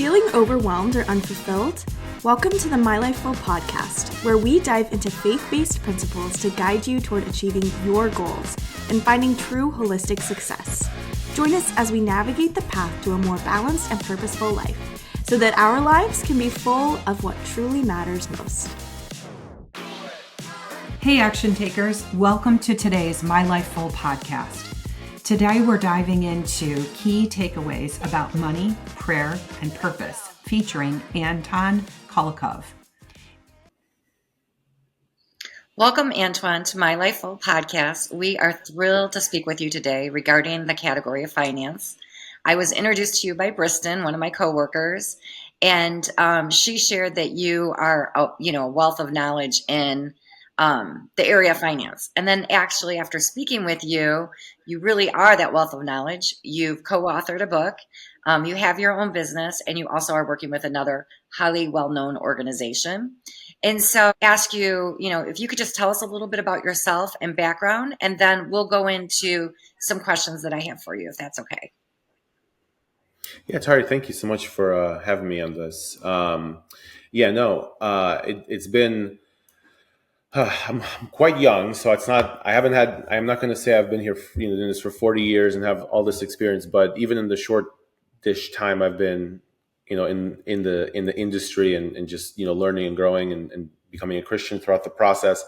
Feeling overwhelmed or unfulfilled? Welcome to the MyLifeFull Podcast, where we dive into faith-based principles to guide you toward achieving your goals and finding true holistic success. Join us as we navigate the path to a more balanced and purposeful life, so that our lives can be full of what truly matters most. Hey action takers, welcome to today's MyLifeFull Podcast. Today we're diving into key takeaways about money, prayer, and purpose, featuring Anton Kulikov. Welcome, Anton, to MyLifeFull Podcast. We are thrilled to speak with you today regarding the category of finance. I was introduced to you by Briston, one of my coworkers, and she shared that you are a wealth of knowledge in the area of finance. And then actually after speaking with you, you really are that wealth of knowledge. You've co-authored a book, you have your own business, and you also are working with another highly well-known organization. And so I ask you, if you could just tell us a little bit about yourself and background, and then we'll go into some questions that I have for you, if that's okay. Yeah, Tari, thank you so much for having me on this. It's been... I'm quite young, so I'm not going to say I've been here, doing this for 40 years and have all this experience, but even in the short-ish time I've been, in the industry and just, learning and growing and becoming a Christian throughout the process,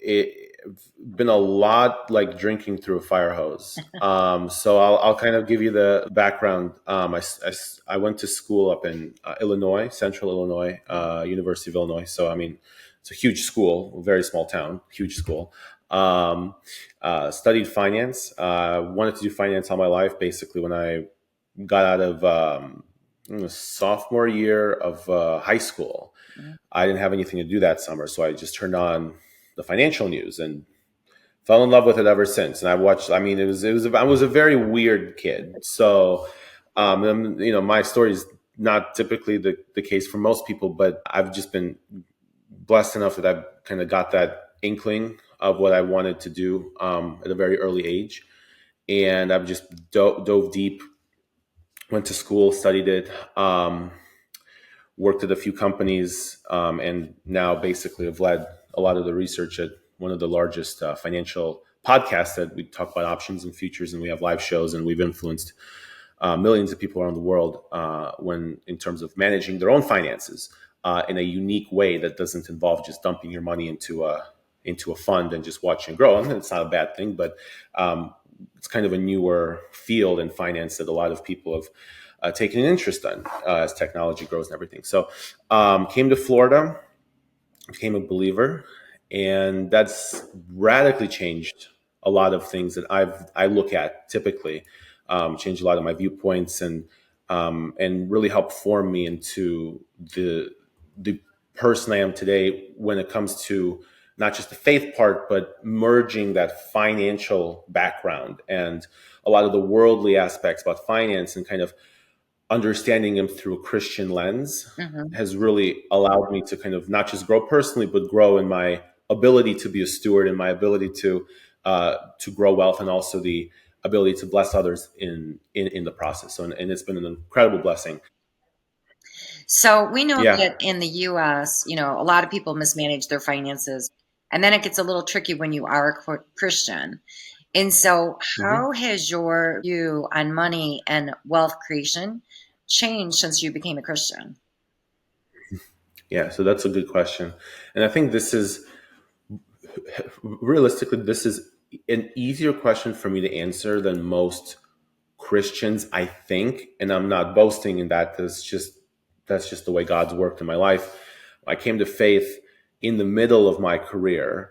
it's been a lot like drinking through a fire hose. So I'll kind of give you the background. I went to school up in Illinois, Central Illinois, University of Illinois. So, it's a huge school, a very small town, huge school. Studied finance. Wanted to do finance all my life. Basically, when I got out of sophomore year of high school, I didn't have anything to do that summer, so I just turned on the financial news and fell in love with it ever since. And I watched. I was a very weird kid. So, my story is not typically the case for most people, but I've just been blessed enough that I've kind of got that inkling of what I wanted to do at a very early age. And I've just dove deep, went to school, studied it, worked at a few companies, and now basically have led a lot of the research at one of the largest financial podcasts that we talk about options and futures, and we have live shows, and we've influenced millions of people around the world in terms of managing their own finances. In a unique way that doesn't involve just dumping your money into a fund and just watching it grow. I mean, it's not a bad thing, but it's kind of a newer field in finance that a lot of people have taken an interest in as technology grows and everything. So came to Florida, became a believer, and that's radically changed a lot of things that I look at typically, changed a lot of my viewpoints and really helped form me into the person I am today when it comes to not just the faith part, but merging that financial background and a lot of the worldly aspects about finance and kind of understanding them through a Christian lens has really allowed me to kind of not just grow personally, but grow in my ability to be a steward and my ability to grow wealth and also the ability to bless others in the process. So, and it's been an incredible blessing. So we know that in the U.S., a lot of people mismanage their finances, and then it gets a little tricky when you are a Christian. And so how has your view on money and wealth creation changed since you became a Christian? Yeah, so that's a good question. And I think this is an easier question for me to answer than most Christians, I think. And I'm not boasting in that. That's just the way God's worked in my life. I came to faith in the middle of my career,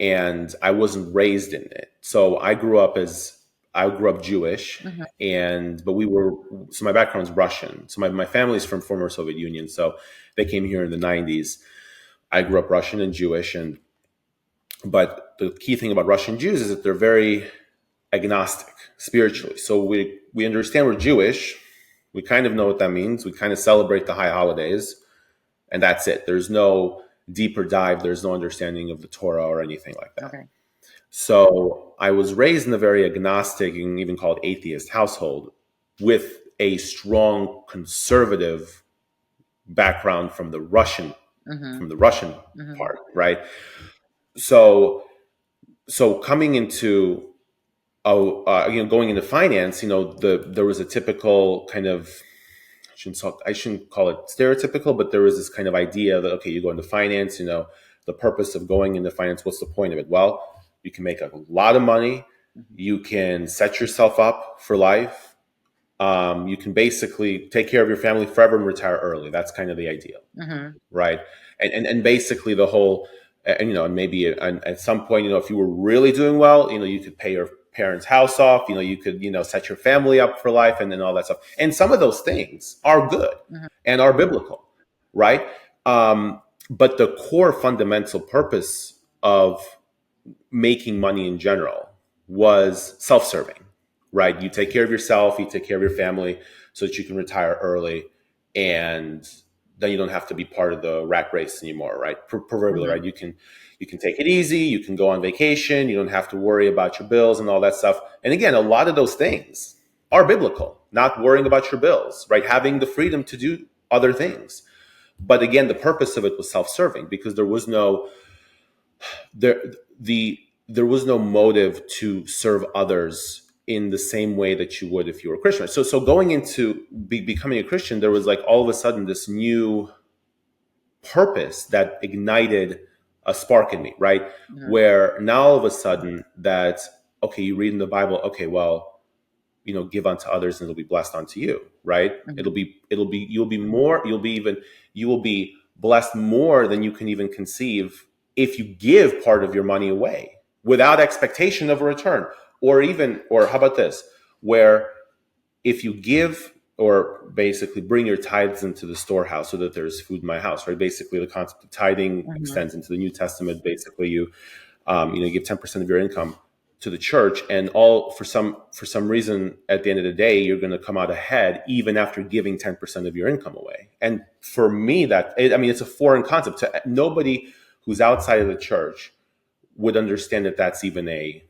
and I wasn't raised in it. So I grew up Jewish, so my background is Russian. So my family's from former Soviet Union, so they came here in the 90s. I grew up Russian and Jewish, but the key thing about Russian Jews is that they're very agnostic spiritually. So we understand we're Jewish. We kind of know what that means. We kind of celebrate the high holidays, and that's it. There's no deeper dive. There's no understanding of the Torah or anything like that. Okay. So I was raised in a very agnostic and even called atheist household with a strong conservative background from the Russian part, right? So coming into going into finance, there was a typical kind of, I shouldn't call it stereotypical, but there was this kind of idea that, okay, you go into finance, the purpose of going into finance, what's the point of it? Well, you can make a lot of money. You can set yourself up for life. You can basically take care of your family forever and retire early. That's kind of the ideal, right? And basically the whole, and maybe at some point, if you were really doing well, you could pay your parents' house off, you could, set your family up for life and then all that stuff. And some of those things are good and are biblical, right? But the core fundamental purpose of making money in general was self-serving, right? You take care of yourself, you take care of your family so that you can retire early, and then you don't have to be part of the rat race anymore, right? Proverbially, right? You can take it easy, you can go on vacation, you don't have to worry about your bills and all that stuff. And again, a lot of those things are biblical, not worrying about your bills, right? Having the freedom to do other things. But again, the purpose of it was self-serving, because there was no motive to serve others in the same way that you would if you were a Christian. So going into becoming a Christian, there was like all of a sudden this new purpose that ignited a spark in me, right? Where now all of a sudden that, okay, you read in the Bible, okay, well, give unto others and it'll be blessed unto you, right? You will be blessed more than you can even conceive if you give part of your money away without expectation of a return. Or how about this, where if you give, or basically bring your tithes into the storehouse so that there's food in my house, right? Basically the concept of tithing extends into the New Testament. Basically you give 10% of your income to the church, and for some reason at the end of the day, you're going to come out ahead even after giving 10% of your income away. And for me, it's a foreign concept to nobody who's outside of the church would understand that that's even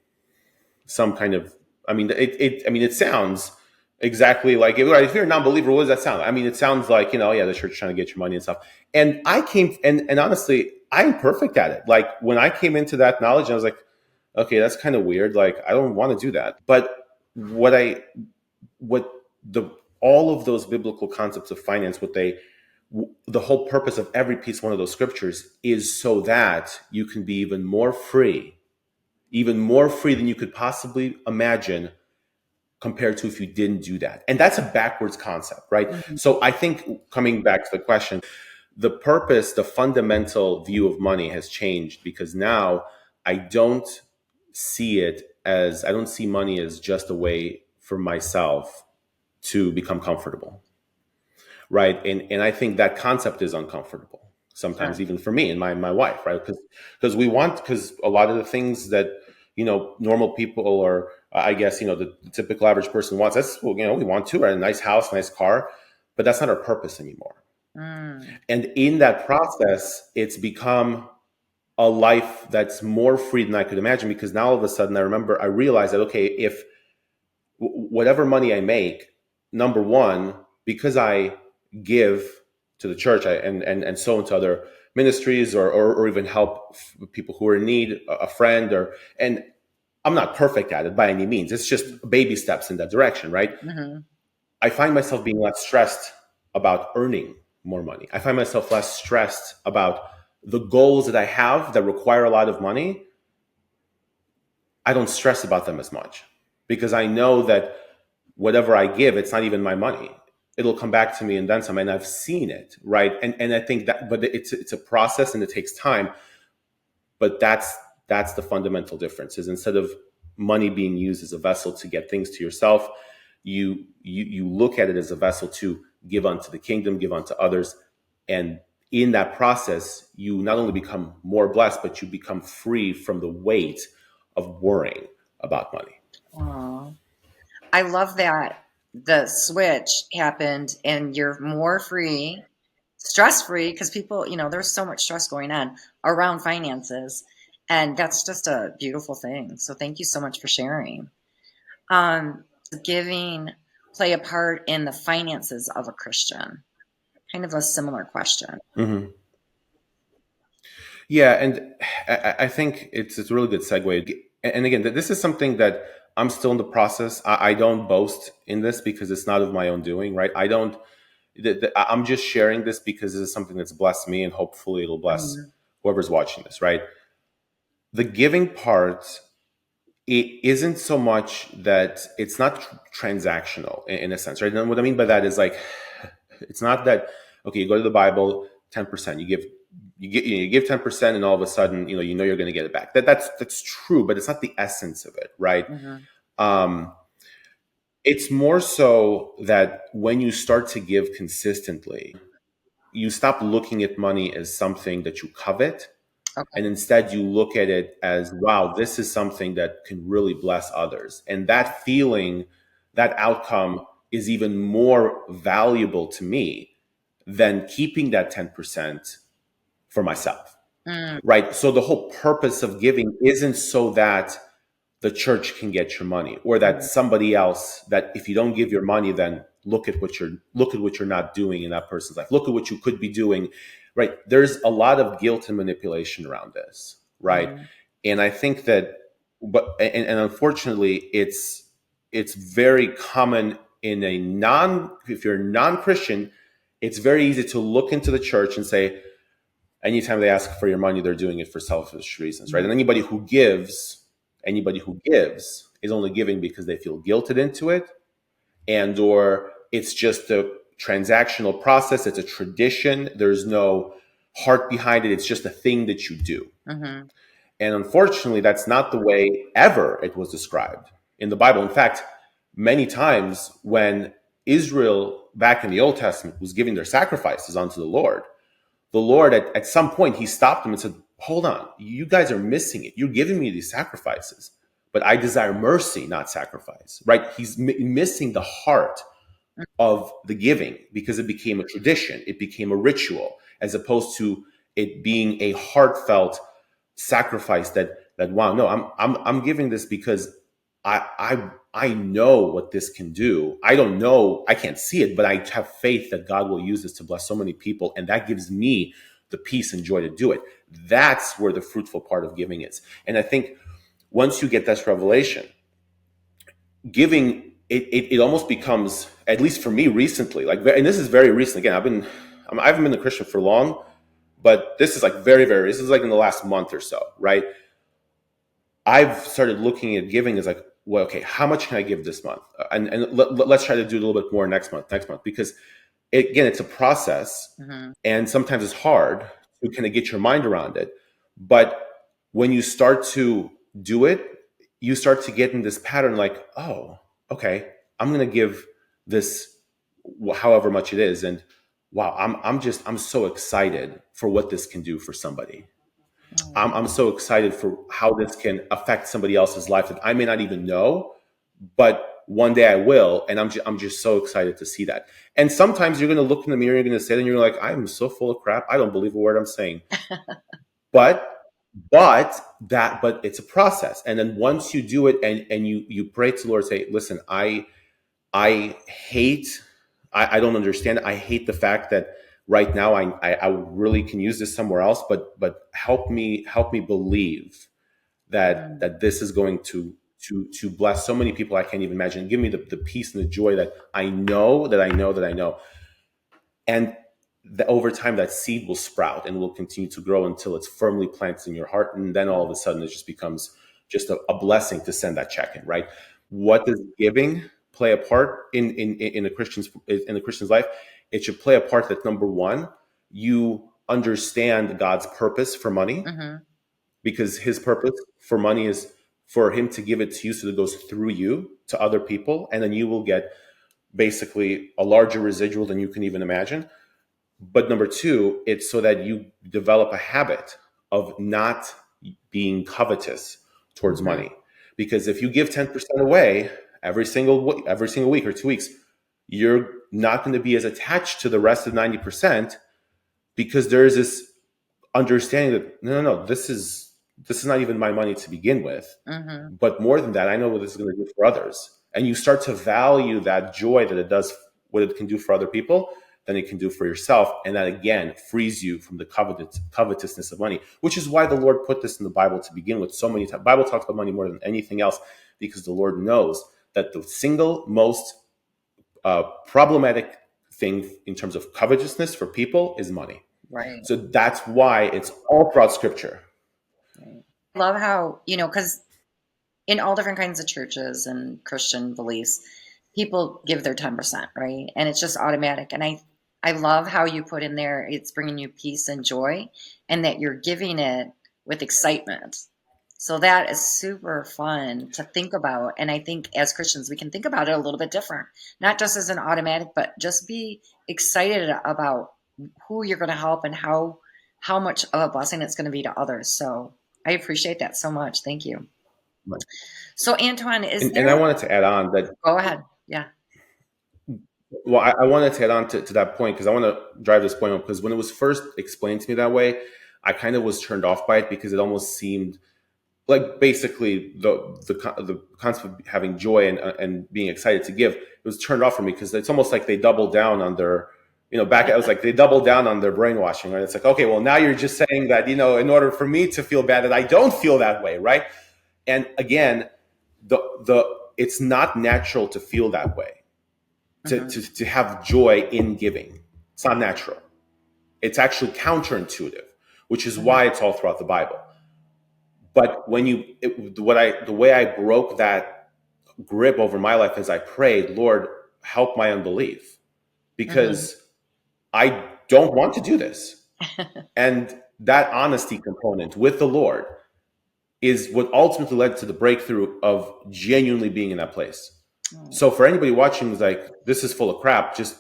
some kind of, it sounds exactly like, if you're a non-believer, what does that sound like? It sounds like, the church is trying to get your money and stuff. And I came, and honestly, I'm perfect at it. Like when I came into that knowledge, I was like, okay, that's kind of weird. Like, I don't want to do that. But all of those biblical concepts of finance, the whole purpose of every piece one of those scriptures is so that you can be even more free than you could possibly imagine compared to if you didn't do that. And that's a backwards concept, right? So I think, coming back to the question, the purpose, the fundamental view of money has changed, because now I don't see money as just a way for myself to become comfortable, right? And I think that concept is uncomfortable sometimes, even for me and my wife, right? Because a lot of the things that normal people, or I guess the typical average person wants, we want to, right? A nice house, nice car, but that's not our purpose anymore. And in that process, it's become a life that's more free than I could imagine, because now all of a sudden I realized that, okay, if whatever money I make, number one, because I give to the church and so into other ministries, or even help people who are in need, a friend, and I'm not perfect at it by any means. It's just baby steps in that direction, right? I find myself being less stressed about earning more money. I find myself less stressed about the goals that I have that require a lot of money. I don't stress about them as much, because I know that whatever I give, it's not even my money. It'll come back to me and then some, and I've seen it, right? And I think that, but it's a process and it takes time. But that's the fundamental difference, is instead of money being used as a vessel to get things to yourself, you look at it as a vessel to give unto the kingdom, give unto others. And in that process, you not only become more blessed, but you become free from the weight of worrying about money. Aww. I love that the switch happened and you're more free, stress-free, because people, there's so much stress going on around finances. And that's just a beautiful thing. So thank you so much for sharing. Giving. play a part in the finances of a Christian? Kind of a similar question. Mm-hmm. Yeah, and I think it's a really good segue. And again, this is something that I'm still in the process. I don't boast in this because it's not of my own doing, right? I'm just sharing this because this is something that's blessed me, and hopefully it'll bless whoever's watching this, right? The giving part, it isn't so much that it's not transactional in a sense, right? And what I mean by that is like, it's not that, okay, you go to the Bible, 10%, you give 10%, and all of a sudden, you know you're going to get it back. That's true, but it's not the essence of it, right? It's more so that when you start to give consistently, you stop looking at money as something that you covet. Okay. And instead you look at it as, wow, this is something that can really bless others. And that feeling, that outcome is even more valuable to me than keeping that 10% for myself, right? So the whole purpose of giving isn't so that the church can get your money, or that somebody else, that if you don't give your money, then look at what you're not doing in that person's life. Look at what you could be doing, right? There's a lot of guilt and manipulation around this, right? And I think that, and unfortunately, it's very common if you're a non-Christian, it's very easy to look into the church and say, anytime they ask for your money, they're doing it for selfish reasons, right? And anybody who gives is only giving because they feel guilted into it, and or it's just a transactional process. It's a tradition. There's no heart behind it. It's just a thing that you do. And unfortunately, that's not the way ever it was described in the Bible. In fact, many times when Israel back in the Old Testament was giving their sacrifices unto the Lord at some point, he stopped them and said, hold on, you guys are missing it. You're giving me these sacrifices, but I desire mercy, not sacrifice, right? He's missing the heart of the giving because it became a tradition. It became a ritual, as opposed to it being a heartfelt sacrifice that wow, no, I'm giving this because I know what this can do. I don't know, I can't see it, but I have faith that God will use this to bless so many people, and that gives me the peace and joy to do it. That's where the fruitful part of giving is. And I think once you get this revelation, giving, it almost becomes, at least for me recently, like, and this is very recent. Again, I haven't been a Christian for long, but this is like this is like in the last month or so, right? I've started looking at giving as like, well, okay, how much can I give this month? And let's try to do a little bit more next month, because again, it's a process, and sometimes it's hard to kind of get your mind around it. But when you start to do it, you start to get in this pattern like, oh, okay, I'm going to give this however much it is. And wow, I'm so excited for what this can do for somebody. I'm so excited for how this can affect somebody else's life that I may not even know, but one day I will. And I'm just so excited to see that. And sometimes you're going to look in the mirror, you're going to say it, and you're like, I'm so full of crap. I don't believe a word I'm saying. but it's a process. And then once you do it and you pray to the Lord, say, listen, I don't understand. I hate the fact that right now I really can use this somewhere else, but help me believe that this is going to bless so many people I can't even imagine. Give me the peace and the joy that I know. And over time that seed will sprout and will continue to grow until it's firmly planted in your heart. And then all of a sudden it just becomes just a blessing to send that check in, right? What does giving play a part in a Christian's life? It should play a part that, number one, you understand God's purpose for money, because his purpose for money is for him to give it to you so that it goes through you to other people. And then you will get basically a larger residual than you can even imagine. But number two, it's so that you develop a habit of not being covetous towards money. Because if you give 10% away every single week or 2 weeks, you're not going to be as attached to the rest of 90%, because there is this understanding that no, this is not even my money to begin with. But more than that, I know what this is going to do for others. and you start to value that joy that it does, what it can do for other people, than it can do for yourself. And that again frees you from the covetousness of money, which is why the Lord put this in the Bible to begin with. So many times, Bible talks about money more than anything else, because the Lord knows that the single most problematic thing in terms of covetousness for people is money. Right. So that's why it's all throughout Scripture. Right. I love how, because in all different kinds of churches and Christian beliefs, people give their 10%, right? And it's just automatic. And I love how you put in there, it's bringing you peace and joy, and that you're giving it with excitement. So that is super fun to think about. And I think as Christians, we can think about it a little bit different, not just as an automatic, but just be excited about who you're going to help and how much of a blessing it's going to be to others. So I appreciate that so much. Thank you. Right. So Antoine, and I wanted to add on that. Go ahead. Yeah. Well, I wanted to add on to that point, because I want to drive this point home, because when it was first explained to me that way, I kind of was turned off by it, because it almost seemed like basically the concept of having joy and being excited to give, it was turned off for me, because it's almost like they doubled down on their, back, I was like, they doubled down on their brainwashing, right? It's like, okay, well, now you're just saying that, in order for me to feel bad, that I don't feel that way, right? And again, it's not natural to feel that way, to have joy in giving. It's not natural. It's actually counterintuitive, which is why it's all throughout the Bible. But when the way I broke that grip over my life is I prayed, Lord, help my unbelief, because I don't want to do this. And that honesty component with the Lord is what ultimately led to the breakthrough of genuinely being in that place. So for anybody watching who's like, this is full of crap, just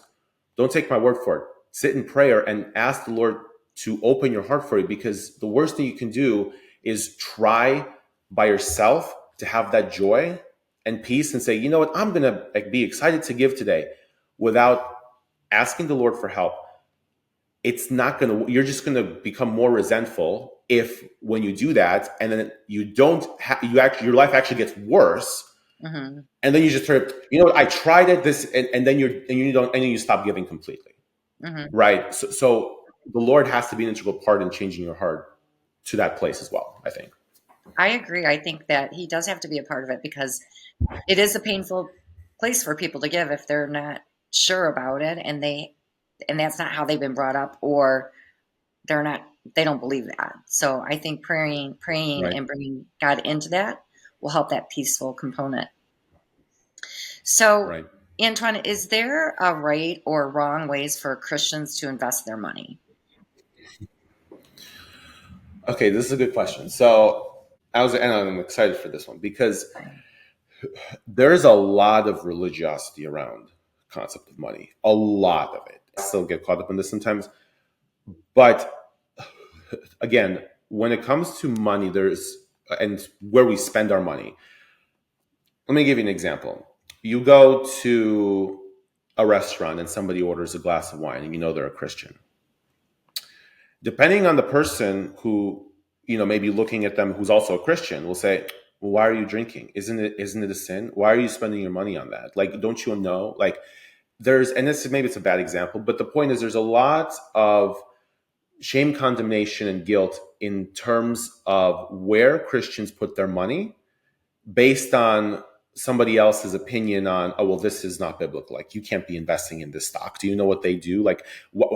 don't take my word for it. Sit in prayer and ask the Lord to open your heart for you, because the worst thing you can do is try by yourself to have that joy and peace and say, you know what, I'm going to be excited to give today, without asking the Lord for help. It's not going to, you're just going to become more resentful if when you do that, and then you don't your life actually gets worse. And then you just you know what, I tried it and then you stop giving completely. Right. So the Lord has to be an integral part in changing your heart to that place as well, I think. I agree. I think that he does have to be a part of it, because it is a painful place for people to give if they're not sure about it, and that's not how they've been brought up, or they don't believe that. So I think praying right, and bringing God into that will help that peaceful component. So right, Antoine, is there a right or wrong ways for Christians to invest their money? Okay, this is a good question. So I'm excited for this one, because there's a lot of religiosity around the concept of money, a lot of it. I still get caught up in this sometimes. But again, when it comes to money, and where we spend our money, let me give you an example. You go to a restaurant and somebody orders a glass of wine, and they're a Christian. Depending on the person who, may be looking at them, who's also a Christian, will say, well, why are you drinking? Isn't it a sin? Why are you spending your money on that? Like, don't you know? Like, and maybe it's a bad example, but the point is, there's a lot of shame, condemnation, and guilt in terms of where Christians put their money based on somebody else's opinion on, oh, well, this is not biblical. Like, you can't be investing in this stock. Do you know what they do? Like,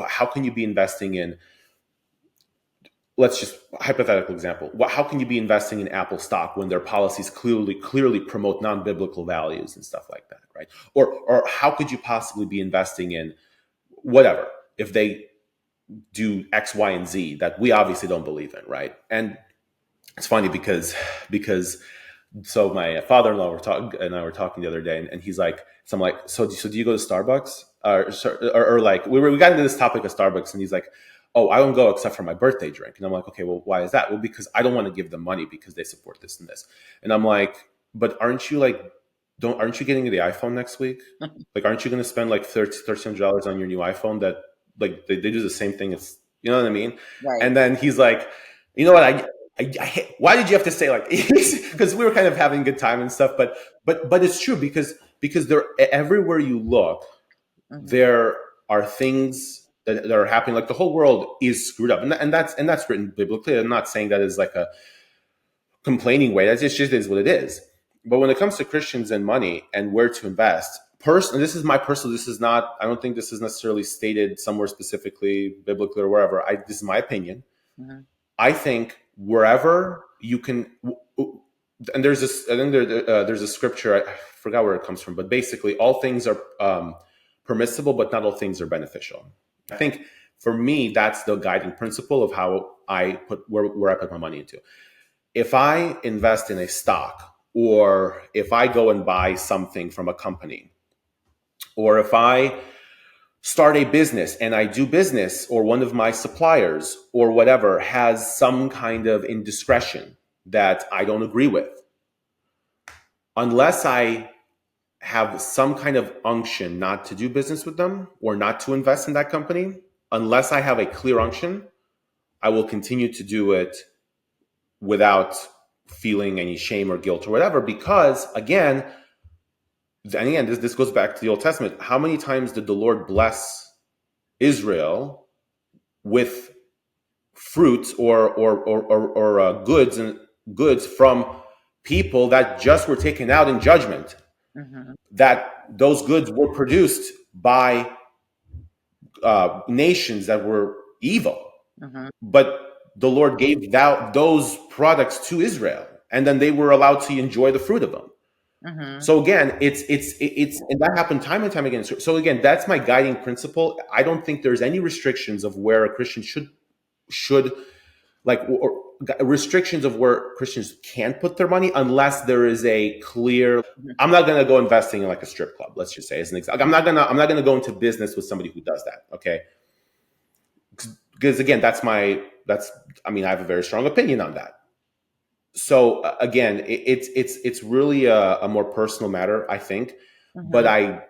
how can you be investing in, let's just hypothetical example. How can you be investing in Apple stock when their policies clearly promote non-biblical values and stuff like that, right? Or how could you possibly be investing in whatever if they do X, Y, and Z that we obviously don't believe in, right? And it's funny because so my father-in-law and I were talking the other day, and he's like, so I'm like, so do you go to Starbucks? Or like we got into this topic of Starbucks, and he's like, oh, I don't go except for my birthday drink. And I'm like, okay, well, why is that? Well, because I don't want to give them money because they support this and this. And I'm like, but aren't you getting the iPhone next week? Like, aren't you going to spend like $1,300 on your new iPhone that like they do the same thing as, you know what I mean? Right. And then he's like, you know what? I why did you have to say like, because we were kind of having a good time and stuff, but it's true, because because everywhere you look, there are things that are happening. Like the whole world is screwed up, and that's written biblically. I'm not saying that is like a complaining way. That's just is what it is. But when it comes to Christians and money and where to invest, personally, this is my personal. This is not. I don't think this is necessarily stated somewhere specifically, biblically or wherever. This is my opinion. I think wherever you can, and there's this. I think there's a scripture. I forgot where it comes from, but basically, all things are permissible, but not all things are beneficial. I think for me, that's the guiding principle of how I put where I put my money into. If I invest in a stock, or if I go and buy something from a company, or if I start a business and I do business, or one of my suppliers or whatever has some kind of indiscretion that I don't agree with, unless I have some kind of unction not to do business with them or not to invest in that company, unless I have a clear unction, I will continue to do it without feeling any shame or guilt or whatever. Because again, this goes back to the Old Testament. How many times did the Lord bless Israel with fruits or goods from people that just were taken out in judgment? That those goods were produced by nations that were evil, but the Lord gave those products to Israel, and then they were allowed to enjoy the fruit of them. So again, it's and that happened time and time again. So again, that's my guiding principle. I don't think there's any restrictions of where a Christian should like, or restrictions of where Christians can't put their money, unless there is a clear. I'm not going to go investing in like a strip club, let's just say as an example. I'm not going to go into business with somebody who does that. Okay. Because again, I have a very strong opinion on that. So again, it's really a more personal matter, I think. But I'm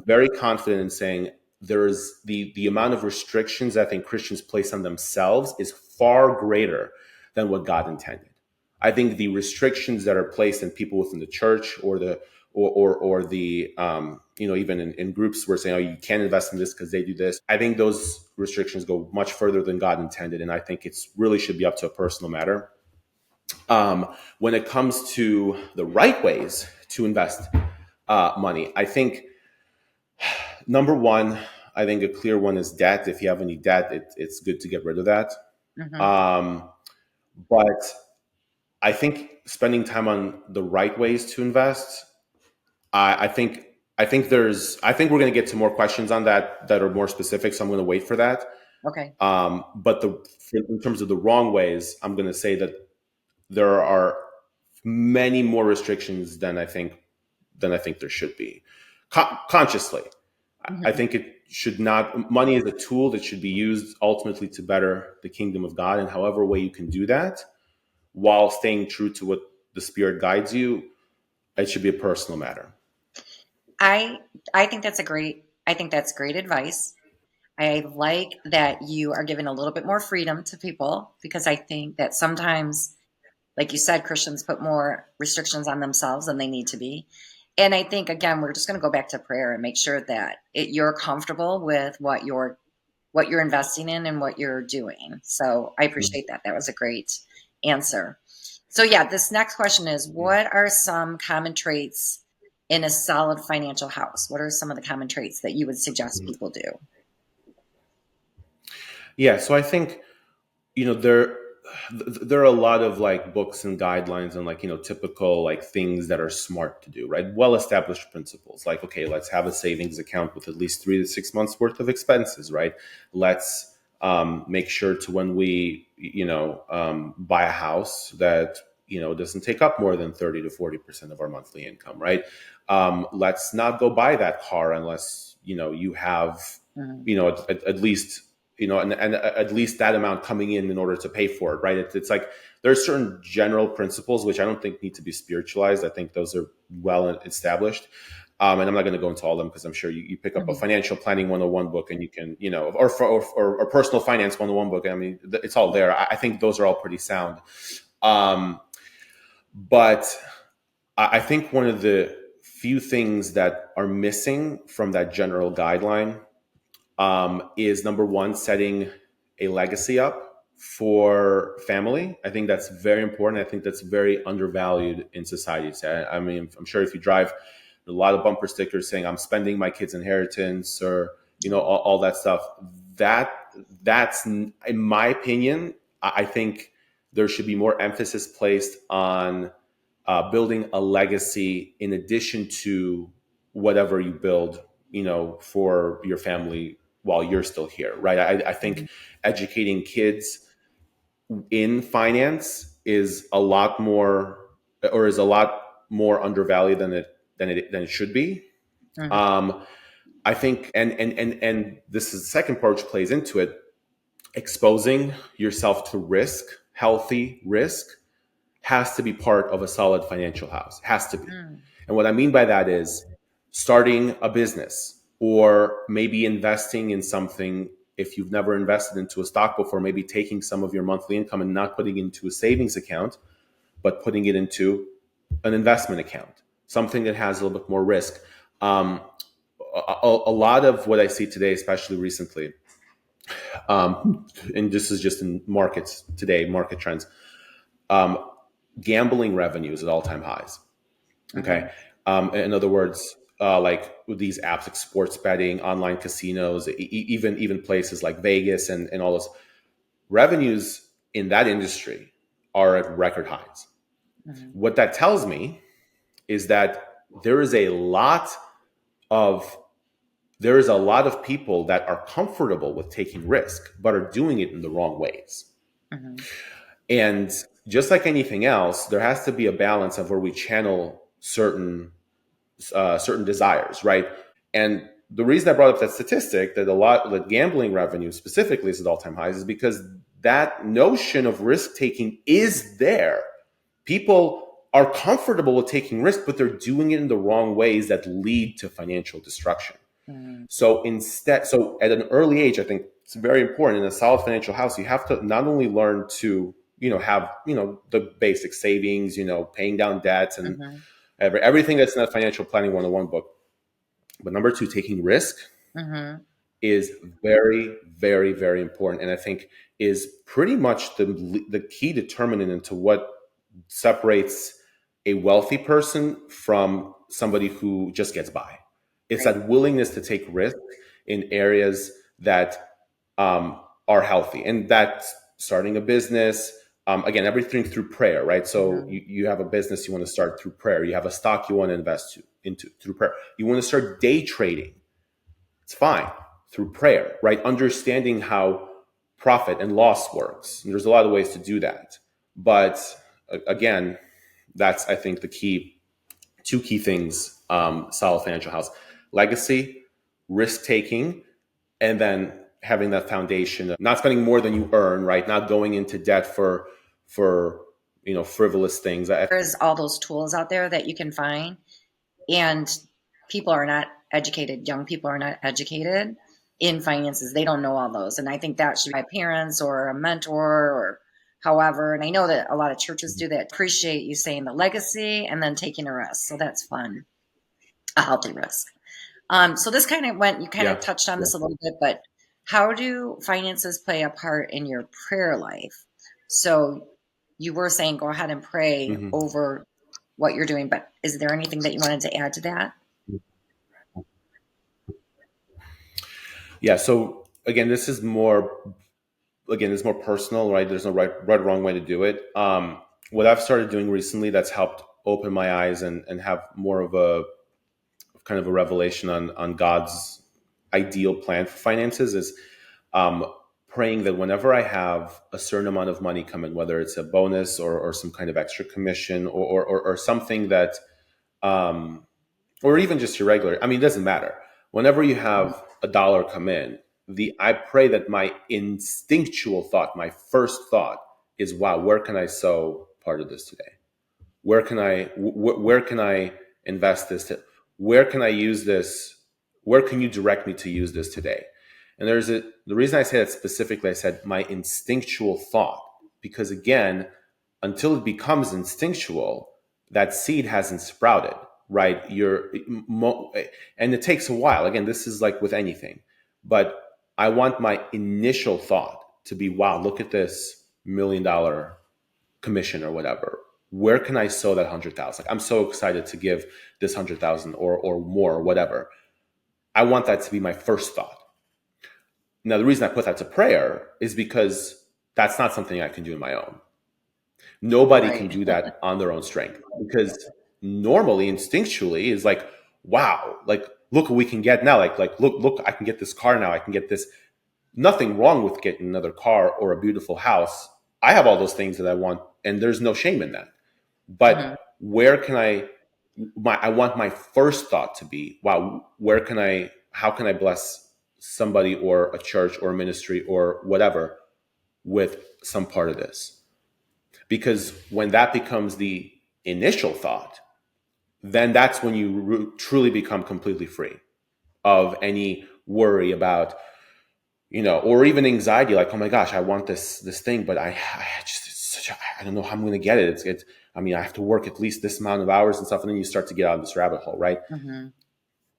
very confident in saying there is the amount of restrictions I think Christians place on themselves is far greater than what God intended. I think the restrictions that are placed in people within the church or the even in groups where saying, oh, you can't invest in this because they do this. I think those restrictions go much further than God intended. And I think it's really should be up to a personal matter. When it comes to the right ways to invest money, I think number one, I think a clear one is debt. If you have any debt, it's good to get rid of that. But I think spending time on the right ways to invest, I think we're going to get to more questions on that are more specific. So I'm going to wait for that. Okay. But in terms of the wrong ways, I'm going to say that there are many more restrictions than I think there should be. Consciously, I think it should not. Money is a tool that should be used ultimately to better the kingdom of God, and however way you can do that, while staying true to what the Spirit guides you, it should be a personal matter. I think that's great advice. I like that you are giving a little bit more freedom to people, because I think that sometimes, like you said, Christians put more restrictions on themselves than they need to be. And I think, again, we're just going to go back to prayer and make sure that you're comfortable with what you're investing in and what you're doing. So I appreciate that. That was a great answer. So yeah, this next question is, what are some common traits in a solid financial house? What are some of the common traits that you would suggest people do? Yeah, so I think, there are a lot of like books and guidelines and like, typical like things that are smart to do, right? Well-established principles like, okay, let's have a savings account with at least 3 to 6 months worth of expenses, right? Let's make sure to, when we, buy a house, that, doesn't take up more than 30 to 40% of our monthly income, right? Let's not go buy that car unless, you have, at least, and at least that amount coming in order to pay for it, right? It's like there are certain general principles which I don't think need to be spiritualized. I think those are well established. And I'm not going to go into all of them, because I'm sure you pick up a financial planning 101 book and you can, or personal finance 101 book. I mean, it's all there. I think those are all pretty sound. But I think one of the few things that are missing from that general guideline is number one, setting a legacy up for family. I think that's very important. I think that's very undervalued in society. I mean, I'm sure if you drive, a lot of bumper stickers saying I'm spending my kids' inheritance, or all that stuff. That's in my opinion, I think there should be more emphasis placed on building a legacy in addition to whatever you build, for your family while you're still here, right? I think educating kids in finance is a lot more undervalued than it should be. I think, and this is the second part which plays into it, exposing yourself to risk, healthy risk, has to be part of a solid financial house. Has to be. And what I mean by that is starting a business, or maybe investing in something. If you've never invested into a stock before, maybe taking some of your monthly income and not putting it into a savings account, but putting it into an investment account, something that has a little bit more risk. A lot of what I see today, especially recently, and this is just in markets today, market trends, gambling revenues at all-time highs. Okay. In other words, like with these apps like sports betting, online casinos, even places like Vegas and all those revenues in that industry are at record highs. What that tells me is that there is a lot of people that are comfortable with taking risk, but are doing it in the wrong ways. And just like anything else, there has to be a balance of where we channel certain desires, right? And the reason I brought up that statistic that the gambling revenue specifically is at all-time highs is because that notion of risk taking is there. People are comfortable with taking risk, but they're doing it in the wrong ways that lead to financial destruction. So at an early age, I think it's very important in a solid financial house. You have to not only learn to, have, the basic savings, paying down debts and everything that's in that financial planning 101 book. But number two, taking risk is very, very, very important. And I think is pretty much the key determinant into what separates a wealthy person from somebody who just gets by. It's that willingness to take risk in areas that are healthy. And that's starting a business. Again, everything through prayer, right? So you have a business you want to start through prayer. You have a stock you want to invest into through prayer. You want to start day trading. It's fine through prayer, right? Understanding how profit and loss works. And there's a lot of ways to do that. But again, that's, I think, two key things, solid financial house. Legacy, risk-taking, and then having that foundation of not spending more than you earn, right? Not going into debt for frivolous things. There's all those tools out there that you can find, and people are not educated. Young people are not educated in finances. They don't know all those. And I think that should be by parents or a mentor or however. And I know that a lot of churches do that. Appreciate you saying the legacy and then taking a risk. So that's fun. A healthy risk. So this kind of touched on this a little bit, but how do finances play a part in your prayer life? So you were saying go ahead and pray over what you're doing, but is there anything that you wanted to add to that? Yeah. So again, this is more personal, right? There's no right or wrong way to do it. What I've started doing recently that's helped open my eyes and have more of a kind of a revelation on God's ideal plan for finances is praying that whenever I have a certain amount of money come in, whether it's a bonus or some kind of extra commission or something that, or even just your regular, it doesn't matter. Whenever you have $1 come in, I pray that my instinctual thought, my first thought is, wow, where can I sow part of this today? Where can I invest this? Where can I use this? Where can you direct me to use this today? And the reason I say that specifically, I said my instinctual thought, because again, until it becomes instinctual, that seed hasn't sprouted. right? And it takes a while. Again, this is like with anything, but I want my initial thought to be, wow, look at this $1 million commission or whatever. Where can I sow that 100,000? Like, I'm so excited to give this 100,000 or more or whatever. I want that to be my first thought. Now, the reason I put that to prayer is because that's not something I can do on my own. Nobody can do that on their own strength, because normally, instinctually, is like, wow, like, look what we can get now. Like, look, I can get this car now. I can get this. Nothing wrong with getting another car or a beautiful house. I have all those things that I want, and there's no shame in that. But where can I want my first thought to be, wow, how can I bless somebody or a church or a ministry or whatever with some part of this? Because when that becomes the initial thought, then that's when you truly become completely free of any worry about, or even anxiety, like, oh my gosh, I want this thing, but I don't know how I'm going to get it. I have to work at least this amount of hours and stuff. And then you start to get out of this rabbit hole, right?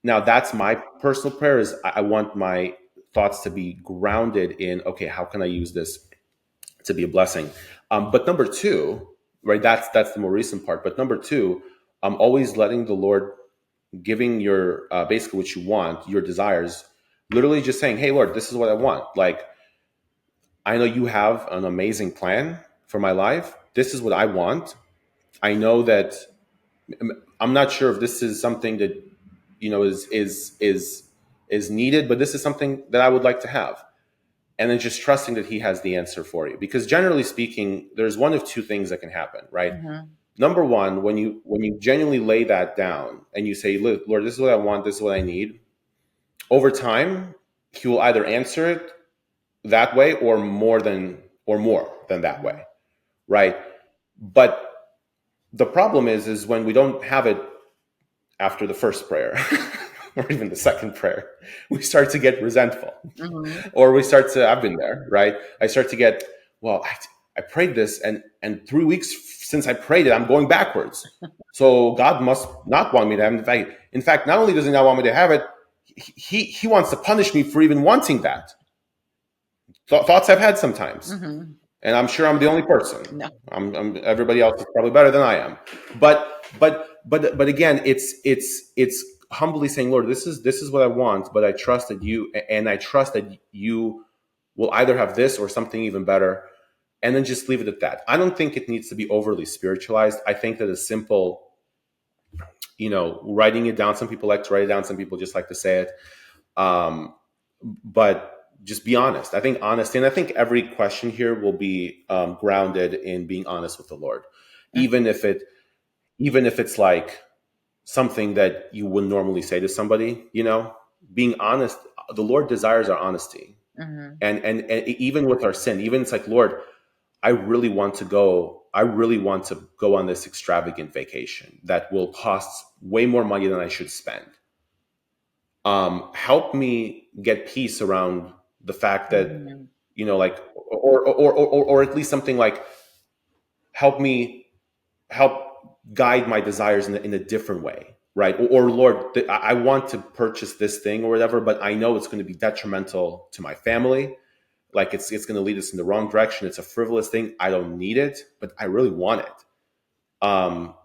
Now, that's my personal prayer, is I want my thoughts to be grounded in, okay, how can I use this to be a blessing? But number two, right, that's the more recent part. But number two, I'm always letting the Lord, giving your, basically what you want, your desires, literally just saying, hey, Lord, this is what I want. Like, I know you have an amazing plan for my life. This is what I want. I know that I'm not sure if this is something that, is needed, but this is something that I would like to have. And then just trusting that he has the answer for you. Because generally speaking, there's one of two things that can happen, right? Number one, when you genuinely lay that down and you say, look, Lord, this is what I want, this is what I need, over time, he will either answer it that way or more than that way, right? But the problem is when we don't have it after the first prayer or even the second prayer, we start to get resentful, or I've been there, right? I start to get, well, I prayed this and 3 weeks since I prayed it, I'm going backwards. So God must not want me to have it. In fact, not only does he not want me to have it, he wants to punish me for even wanting that. Thoughts I've had sometimes. And I'm sure I'm the only person. No. I'm everybody else is probably better than I am. But again, it's humbly saying, Lord, this is what I want, but I trust that you will either have this or something even better, and then just leave it at that. I don't think it needs to be overly spiritualized. I think that a simple, writing it down. Some people like to write it down. Some people just like to say it. But just be honest. I think honesty, and I think every question here will be grounded in being honest with the Lord, even if it's like something that you wouldn't normally say to somebody. Being honest. The Lord desires our honesty, and even with our sin, even it's like, Lord, I really want to go on this extravagant vacation that will cost way more money than I should spend. Help me get peace around the fact that, or at least something like, help guide my desires in a different way, right? Or Lord, I want to purchase this thing or whatever, but I know it's going to be detrimental to my family. Like it's going to lead us in the wrong direction. It's a frivolous thing. I don't need it, but I really want it. But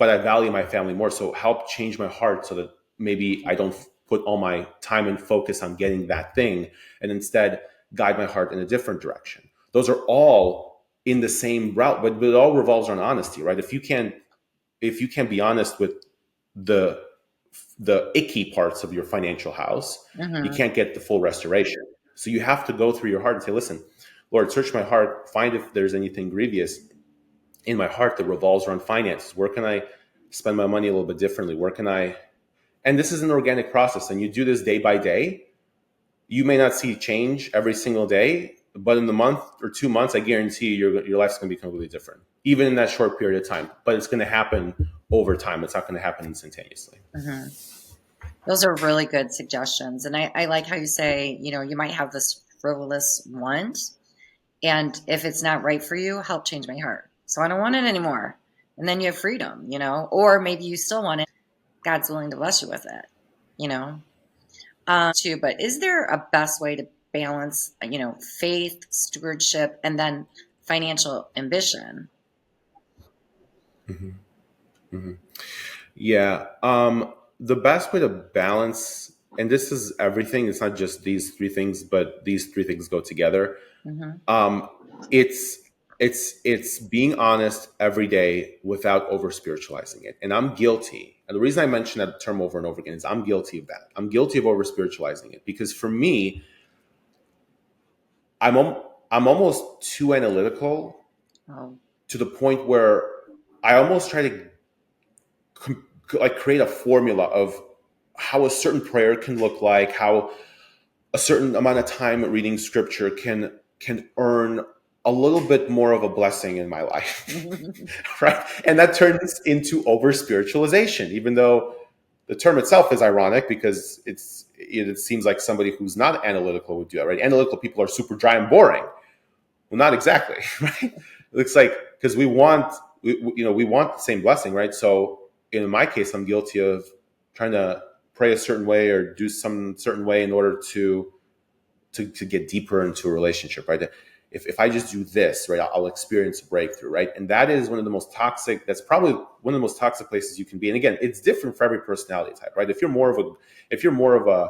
I value my family more. So help change my heart so that maybe I don't put all my time and focus on getting that thing, and instead guide my heart in a different direction. Those are all in the same route, but it all revolves around honesty, right? If you can't be honest with the icky parts of your financial house, you can't get the full restoration. So you have to go through your heart and say, listen, Lord, search my heart, find if there's anything grievous in my heart that revolves around finances. Where can I spend my money a little bit differently? And this is an organic process, and you do this day by day. You may not see change every single day, but in the month or 2 months, I guarantee you, your life's going to be completely different, even in that short period of time. But it's going to happen over time. It's not going to happen instantaneously. Those are really good suggestions. And I like how you say, you might have this frivolous want, and if it's not right for you, help change my heart. So I don't want it anymore. and then you have freedom, or maybe you still want it. God's willing to bless you with it, too. But is there a best way to balance, faith, stewardship, and then financial ambition? Mhm. Mhm. Yeah. The best way to balance, and this is everything, it's not just these three things, but these three things go together. Mm-hmm. Um, it's being honest every day without over spiritualizing it. And I'm guilty. And the reason I mention that term over and over again is I'm guilty of that. I'm guilty of over spiritualizing it because for me, I'm almost too analytical to the point where I almost try to create a formula of how a certain prayer can look like, how a certain amount of time reading scripture can earn a little bit more of a blessing in my life. Right? And that turns into over spiritualization, even though the term itself is ironic because it seems like somebody who's not analytical would do that, right? Analytical people are super dry and boring. Well, not exactly, right? It looks like, because we want the same blessing, right? So in my case, I'm guilty of trying to pray a certain way or do some certain way in order to get deeper into a relationship, right? If I just do this, right, I'll experience a breakthrough, right? And that is one of the most toxic, that's probably one of the most toxic places you can be. And again, it's different for every personality type, right? If you're more of a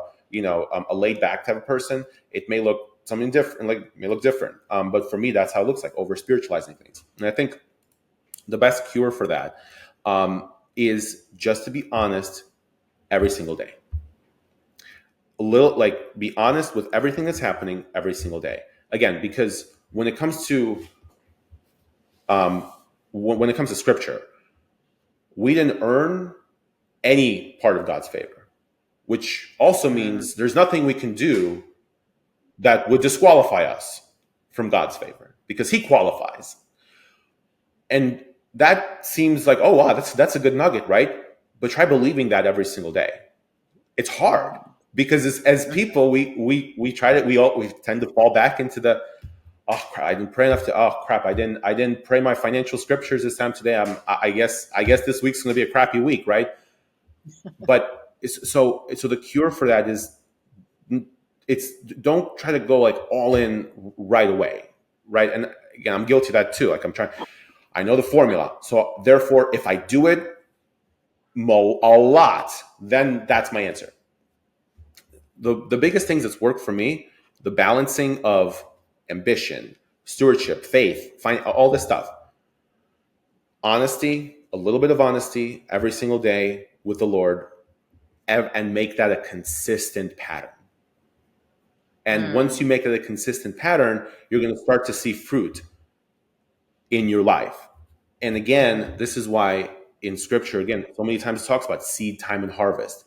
a laid back type of person, it may look something different, but for me, that's how it looks like, over spiritualizing things. And I think the best cure for that is just to be honest every single day. Be honest with everything that's happening every single day. Again, because when it comes to scripture, we didn't earn any part of God's favor, which also means there's nothing we can do that would disqualify us from God's favor because he qualifies. And that seems like, oh wow, that's a good nugget, right? But try believing that every single day. It's hard because as people, we try to, we tend to fall back into the, oh crap, I didn't pray enough I didn't pray my financial scriptures this time today. I guess this week's going to be a crappy week, right? But so the cure for that is, don't try to go like all in right away, right? And again, I'm guilty of that too. Like I know the formula, so therefore, if I do it a lot, then that's my answer. The biggest things that's worked for me, the balancing of ambition, stewardship, faith, all this stuff. Honesty, a little bit of honesty every single day with the Lord, and make that a consistent pattern. And once you make it a consistent pattern, you're going to start to see fruit in your life. And again, this is why in scripture, again, so many times it talks about seed time and harvest.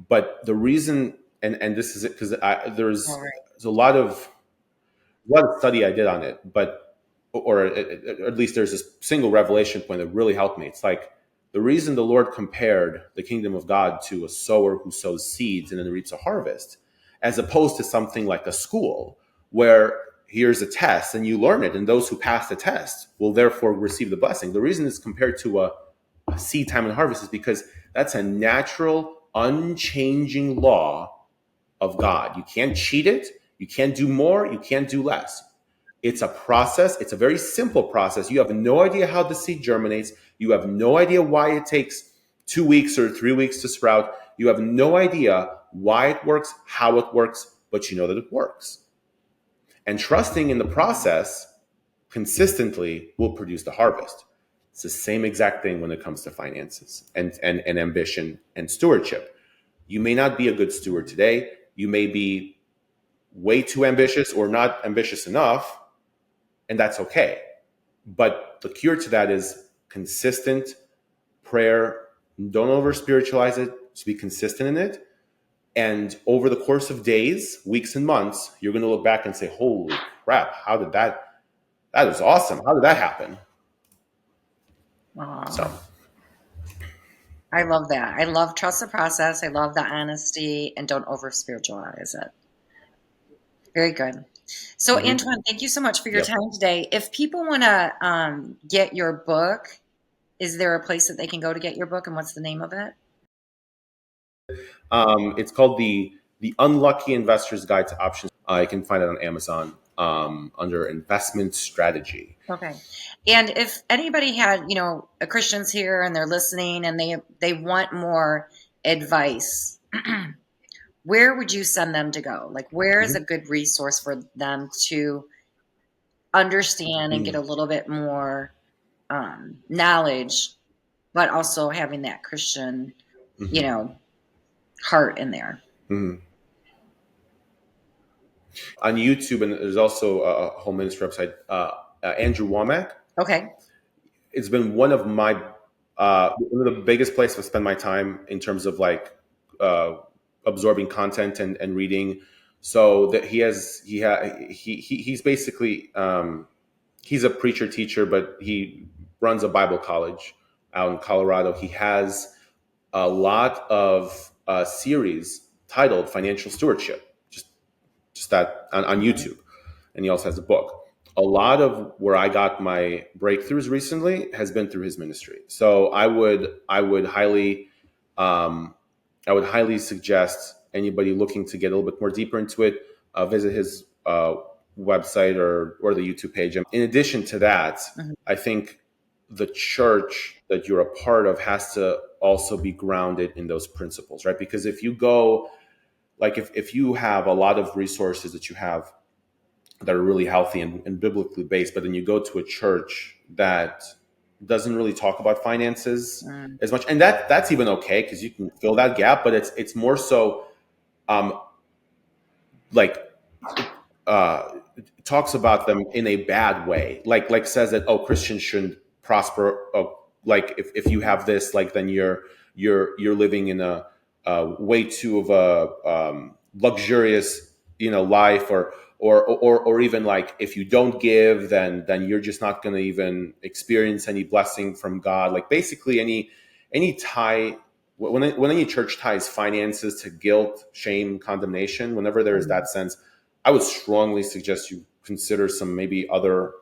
But the reason, and this is it, because there's a lot of study I did on it, or at least there's this single revelation point that really helped me. It's like the reason the Lord compared the kingdom of God to a sower who sows seeds and then reaps a harvest, as opposed to something like a school where here's a test and you learn it, and those who pass the test will therefore receive the blessing. The reason it's compared to a seed time and harvest is because that's a natural, unchanging law of God. You can't cheat it. You can't do more. You can't do less. It's a process. It's a very simple process. You have no idea how the seed germinates. You have no idea why it takes 2 weeks or 3 weeks to sprout. You have no idea why it works, how it works, but you know that it works. And trusting in the process consistently will produce the harvest. It's the same exact thing when it comes to finances and ambition and stewardship. You may not be a good steward today. You may be way too ambitious or not ambitious enough, and that's okay. But the cure to that is consistent prayer. Don't over spiritualize it. Just be consistent in it. And over the course of days, weeks, and months, you're going to look back and say, holy crap, that is awesome. How did that happen? Wow. So I love that. I love trust the process. I love the honesty, and don't over spiritualize it. Very good. So Antoine, thank you so much for your time today. If people want to get your book is there a place that they can go to get your book, and what's the name of it? It's called the Unlucky Investor's Guide to Options. You can find it on Amazon under investment strategy. Okay. And if anybody had, Christians here and they're listening and they want more advice, where would you send them to go? Like, where is a good resource for them to understand and get a little bit more knowledge, but also having that Christian, heart in there? On YouTube, and there's also a whole ministry website, Andrew Womack. Okay. It's been one of the biggest places to spend my time in terms of like absorbing content and reading. So that he's basically he's a preacher teacher, but he runs a Bible college out in Colorado. He has a lot of series titled Financial Stewardship, just that on YouTube, and he also has a book. A lot of where I got my breakthroughs recently has been through his ministry. So I would highly suggest anybody looking to get a little bit more deeper into it, visit his website or the YouTube page. In addition to that, I think the church that you're a part of has to also be grounded in those principles, right? Because if you go, like if you have a lot of resources that you have that are really healthy and biblically based, but then you go to a church that doesn't really talk about finances as much, and that's even okay because you can fill that gap, but it's more so talks about them in a bad way, like says that Christians shouldn't prosper, like if you have this, like then you're living in a way too of a luxurious life, or even like if you don't give, then you're just not going to even experience any blessing from God. Like basically any tie, when any church ties finances to guilt, shame, condemnation, whenever there is that sense, I would strongly suggest you consider some maybe other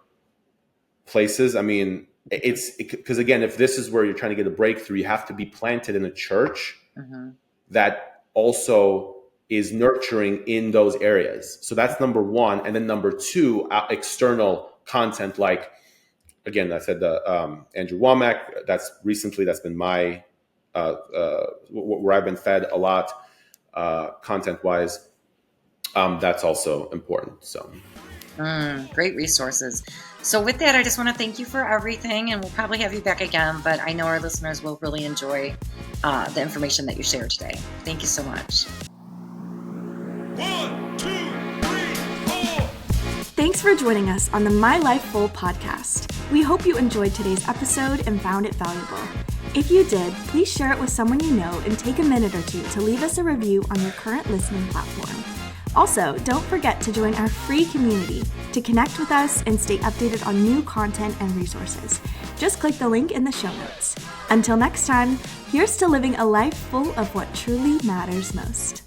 places. I mean, it's because again, if this is where you're trying to get a breakthrough, you have to be planted in a church that also is nurturing in those areas. So that's number one. And then number two, external content, like, again, I said the Andrew Womack, that's been my, where I've been fed a lot content-wise. That's also important. So great resources. So with that, I just want to thank you for everything, and we'll probably have you back again, but I know our listeners will really enjoy the information that you shared today. Thank you so much. 1, 2, 3, 4. Thanks for joining us on the MyLifeFull Podcast. We hope you enjoyed today's episode and found it valuable. If you did, please share it with someone you know and take a minute or two to leave us a review on your current listening platform. Also, don't forget to join our free community to connect with us and stay updated on new content and resources. Just click the link in the show notes. Until next time, here's to living a life full of what truly matters most.